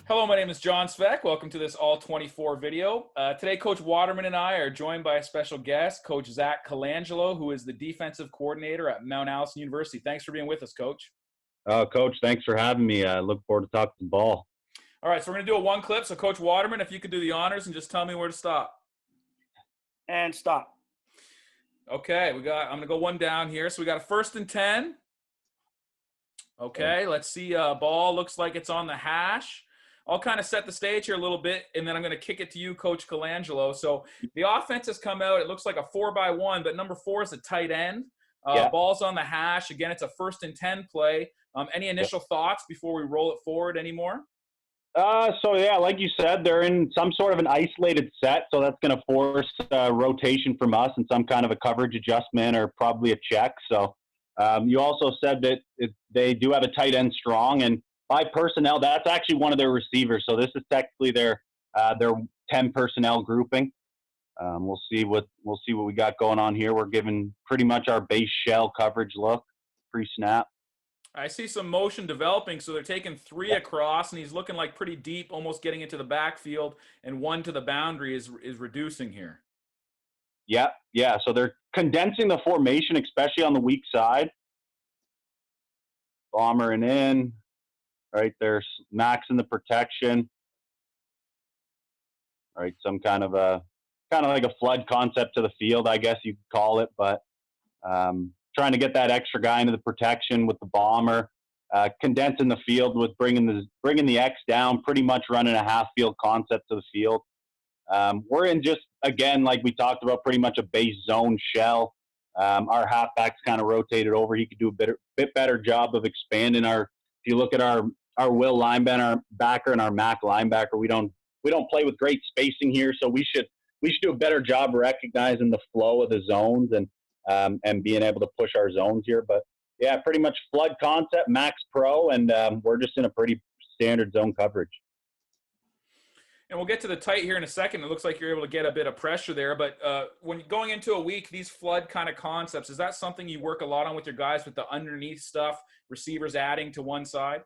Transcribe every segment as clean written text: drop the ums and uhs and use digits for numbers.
Hello, my name is John Svek. Welcome to this ALL24 video. Today, Coach Waterman and I are joined by a special guest, Coach Zak Colangelo, who is the defensive coordinator at Mount Allison University. Thanks for being with us, Coach. Coach, thanks for having me. I look forward to talking some ball. All right, so we're going to do a one clip. So, Coach Waterman, if you could do the honors and just tell me where to stop. And stop. Okay, I'm going to go one down here. So we got a 1st and 10. Okay, let's see. Ball looks like it's on the hash. I'll kind of set the stage here a little bit, and then I'm going to kick it to you, Coach Colangelo. So the offense has come out. It looks like a 4-by-1, but number 4 is a tight end. Ball's on the hash. Again, it's a 1st and 10 play. Any initial thoughts before we roll it forward anymore? Like you said, they're in some sort of an isolated set, so that's going to force rotation from us and some kind of a coverage adjustment or probably a check. So you also said that they do have a tight end strong, and by personnel, that's actually one of their receivers. So this is technically their 10 personnel grouping. We'll see what we got going on here. We're giving pretty much our base shell coverage look pre-snap. I see some motion developing, so they're taking 3 across, and he's looking like pretty deep, almost getting into the backfield, and 1 to the boundary is reducing here. Yeah. So they're condensing the formation, especially on the weak side. Bombering in. Right, there's maxing the protection. All right, some kind of like a flood concept to the field, I guess you could call it, but trying to get that extra guy into the protection with the bomber, condensing the field with bringing the X down, pretty much running a half field concept to the field. We're in just, again, like we talked about, pretty much a base zone shell. Our halfback's kind of rotated over. He could do a bit better job of expanding if you look at our Will linebacker and our Mac linebacker, we don't play with great spacing here, so we should do a better job recognizing the flow of the zones and being able to push our zones here. But yeah, pretty much flood concept, max pro, and we're just in a pretty standard zone coverage. And we'll get to the tight here in a second. It looks like you're able to get a bit of pressure there. But when going into a week, these flood kind of concepts, is that something you work a lot on with your guys with the underneath stuff, receivers adding to one side?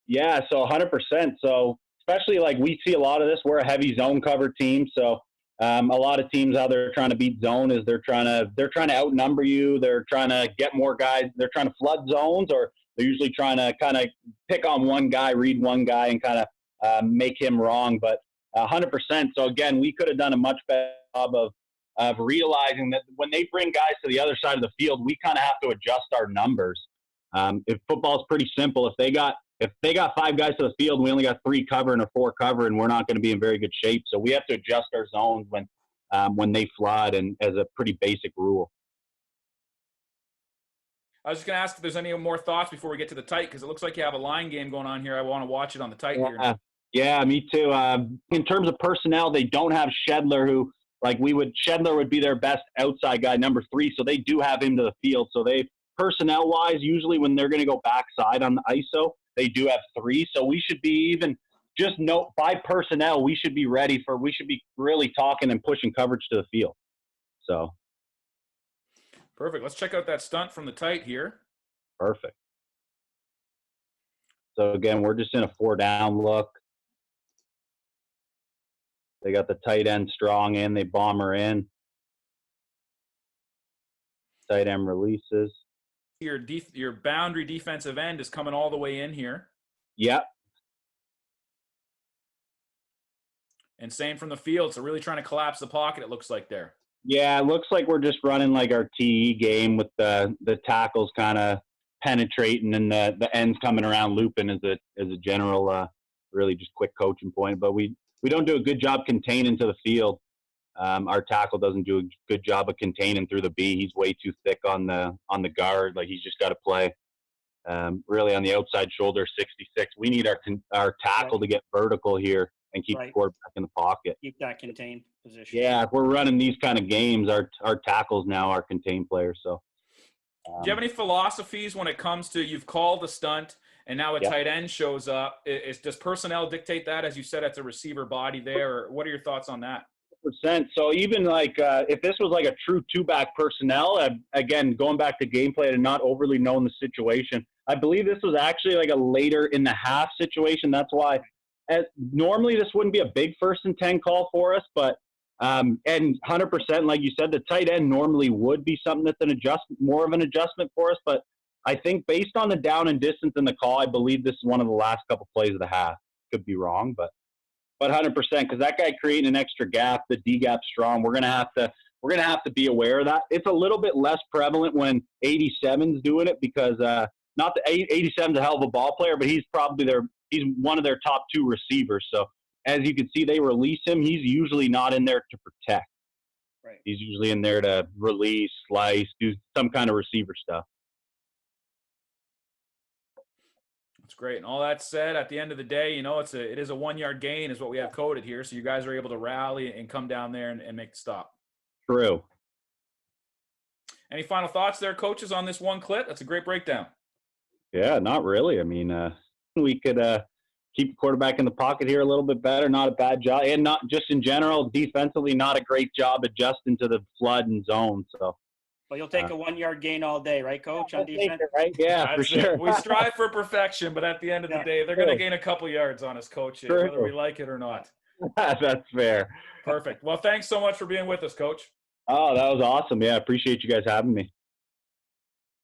Yeah, so 100%. So especially like we see a lot of this, we're a heavy zone cover team. So a lot of teams, how they're trying to beat zone is they're trying to outnumber you. They're trying to get more guys. They're trying to flood zones, or they're usually trying to kind of pick on one guy, read one guy, and kind of make him wrong. But 100%. So again, we could have done a much better job of realizing that when they bring guys to the other side of the field, we kind of have to adjust our numbers. If football is pretty simple, if they got 5 guys to the field, we only got 3 covering or 4 covering, we're not going to be in very good shape. So we have to adjust our zones when they flood, and as a pretty basic rule. I was just going to ask if there's any more thoughts before we get to the tight, because it looks like you have a line game going on here. I want to watch it on the tight here. Yeah, me too. In terms of personnel, they don't have Shedler, who Shedler would be their best outside guy, number 3. So they do have him to the field. So personnel wise, usually when they're going to go backside on the ISO, they do have 3. So we should be by personnel, we should be really talking and pushing coverage to the field. So. Perfect. Let's check out that stunt from the tight here. Perfect. So again, we're just in a 4-down look. They got the tight end strong in. They bomber in. Tight end releases. Your boundary defensive end is coming all the way in here. Yep. And same from the field. So really trying to collapse the pocket, it looks like there. Yeah, it looks like we're just running like our TE game with the tackles kind of penetrating and the ends coming around looping as a general really just quick coaching point. But we don't do a good job containing to the field. Our tackle doesn't do a good job of containing through the B. He's way too thick on the guard. Like, he's just got to play really on the outside shoulder, 66. We need our tackle to get vertical here and keep the quarterback in the pocket. Keep that contained position. Yeah, if we're running these kind of games, our tackles now are contained players. So, do you have any philosophies when it comes to, you've called the stunt and now a tight end shows up? Does personnel dictate that, as you said, at the receiver body there? Or what are your thoughts on that? So even like if this was like a true 2-back personnel, again, going back to gameplay and not overly knowing the situation, I believe this was actually like a later in the half situation. That's why normally this wouldn't be a big 1st and 10 call for us, but and 100%, like you said, the tight end normally would be something that's more of an adjustment for us. But I think based on the down and distance in the call, I believe this is one of the last couple plays of the half. Could be wrong, but 100%, because that guy creating an extra gap, the D gap's strong. We're gonna have to be aware of that. It's a little bit less prevalent when 87's doing it, because not that 87's a hell of a ball player, but he's one of their top 2 receivers. So as you can see, they release him. He's usually not in there to protect. Right. He's usually in there to release, slice, do some kind of receiver stuff. That's great. And all that said, at the end of the day, you know, it is a 1 yard gain is what we have coded here. So you guys are able to rally and come down there and make the stop. True. Any final thoughts there, coaches, on this one clip? That's a great breakdown. Yeah, not really. I mean, we could keep the quarterback in the pocket here a little bit better. Not a bad job. And not just in general, defensively, not a great job adjusting to the flood and zone. So, Well, you'll take a 1 yard gain all day, right, Coach, on defense? Right? Yeah, for sure. We strive for perfection, but at the end of the day, they're going to gain a couple yards on us, Coach, whether we like it or not. That's fair. Perfect. Well, thanks so much for being with us, Coach. Oh, that was awesome. Yeah, I appreciate you guys having me.